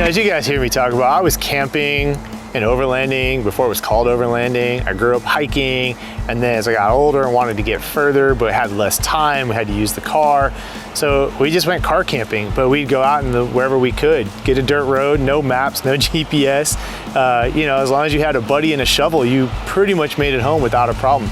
as you guys hear me talk about, I was camping and overlanding before it was called overlanding. I grew up hiking, and then as I got older and wanted to get further but had less time, we had to use the car. So we just went car camping, but we'd go out wherever we could, get a dirt road, no maps, no GPS. You know, as long as you had a buddy and a shovel, you pretty much made it home without a problem.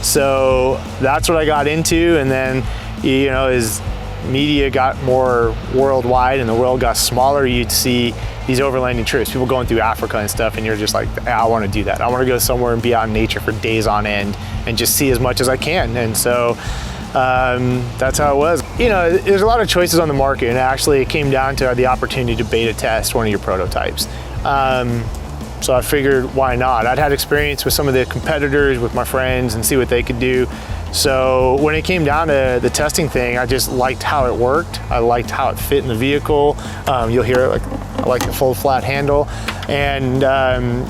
So that's what I got into, and then, you know, as media got more worldwide and the world got smaller, you'd see these overlanding trips, people going through Africa and stuff, and you're just like, I want to do that. I want to go somewhere and be out in nature for days on end and just see as much as I can. And so that's how it was. You know, there's a lot of choices on the market, and actually it came down to the opportunity to beta test one of your prototypes. So I figured, why not? I'd had experience with some of the competitors, with my friends, and see what they could do. So when it came down to the testing thing, I just liked how it worked. I liked how it fit in the vehicle. You'll hear it, I like the full flat handle. And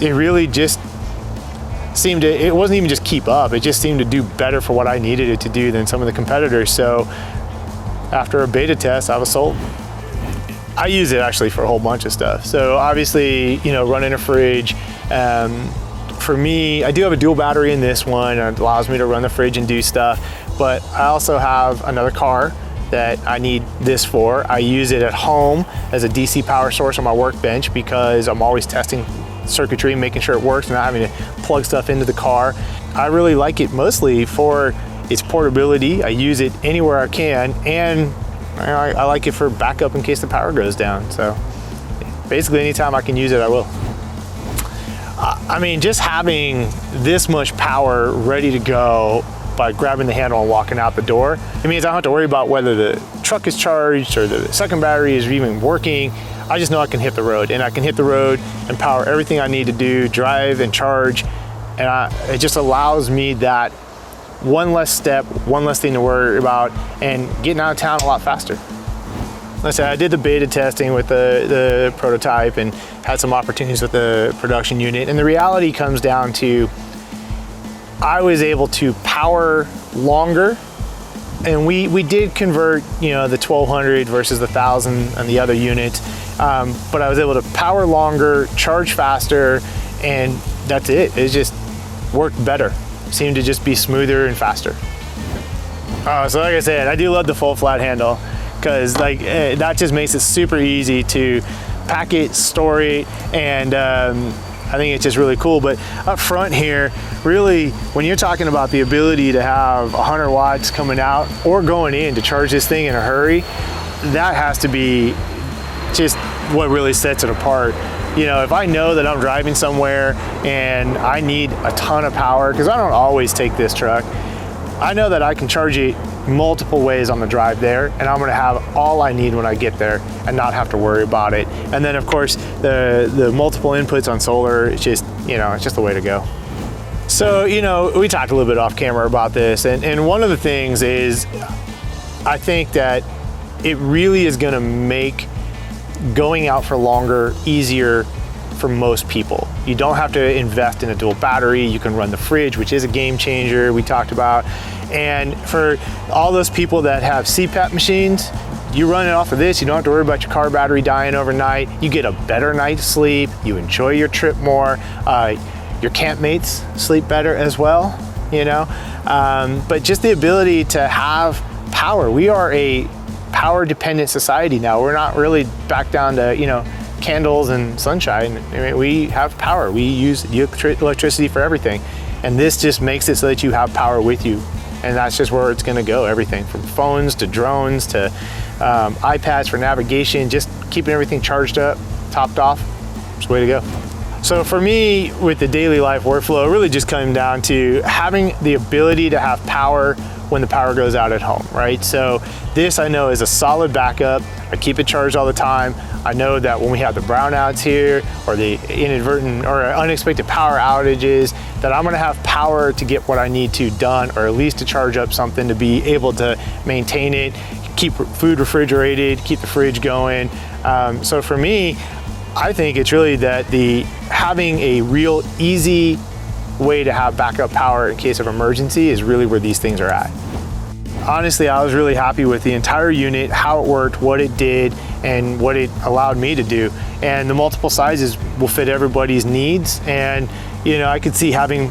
it really just seemed to, it wasn't even just keep up, it just seemed to do better for what I needed it to do than some of the competitors. So after a beta test, I was sold. I use it actually for a whole bunch of stuff. So obviously, you know, running a fridge. For me, I do have a dual battery in this one, and it allows me to run the fridge and do stuff, but I also have another car that I need this for. I use it at home as a DC power source on my workbench because I'm always testing circuitry, making sure it works, and not having to plug stuff into the car. I really like it mostly for its portability. I use it anywhere I can, and I like it for backup in case the power goes down. So basically anytime I can use it, I will. I mean, just having this much power ready to go by grabbing the handle and walking out the door, it means I don't have to worry about whether the truck is charged or the second battery is even working. I just know I can hit the road, and I can hit the road and power everything I need to do, drive and charge. And it just allows me that one less step, one less thing to worry about, and getting out of town a lot faster. Like I said, I did the beta testing with the prototype and had some opportunities with the production unit. And the reality comes down to, I was able to power longer, and we did convert, you know, the 1200 versus the 1000 on the other unit. But I was able to power longer, charge faster, and that's it. It just worked better. Seemed to just be smoother and faster. So like I said, I do love the full flat handle, because that just makes it super easy to pack it, store it, and I think it's just really cool. But up front here, really, when you're talking about the ability to have 100 watts coming out or going in to charge this thing in a hurry, that has to be just what really sets it apart. You know, if I know that I'm driving somewhere and I need a ton of power, because I don't always take this truck, I know that I can charge it multiple ways on the drive there, and I'm gonna have all I need when I get there and not have to worry about it. And then of course, the multiple inputs on solar, it's just, you know, it's just the way to go. So, you know, we talked a little bit off camera about this, and one of the things is, I think that it really is gonna make going out for longer easier for most people. You don't have to invest in a dual battery. You can run the fridge, which is a game changer we talked about. And for all those people that have CPAP machines, you run it off of this, you don't have to worry about your car battery dying overnight. You get a better night's sleep, you enjoy your trip more, your campmates sleep better as well, you know? But just the ability to have power. We are a power dependent society now. We're not really back down to, you know, candles and sunshine. I mean, we have power. We use electricity for everything. And this just makes it so that you have power with you. And that's just where it's gonna go. Everything from phones to drones to iPads for navigation, just keeping everything charged up, topped off, it's the way to go. So for me, with the daily life workflow, it really just comes down to having the ability to have power when the power goes out at home, right? So this I know is a solid backup. I keep it charged all the time. I know that when we have the brownouts here, or the inadvertent or unexpected power outages, that I'm gonna have power to get what I need to done, or at least to charge up something to be able to maintain it, keep food refrigerated, keep the fridge going. So for me, I think it's really that having a real easy way to have backup power in case of emergency is really where these things are at. honestly, I was really happy with the entire unit, how it worked, what it did, and what it allowed me to do. And the multiple sizes will fit everybody's needs. And you know, I could see having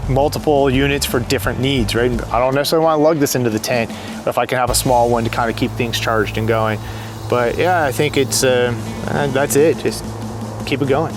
multiple units for different needs, right? I don't necessarily want to lug this into the tent, but if I can have a small one to kind of keep things charged and going. But yeah, I think it's that's it. Just keep it going.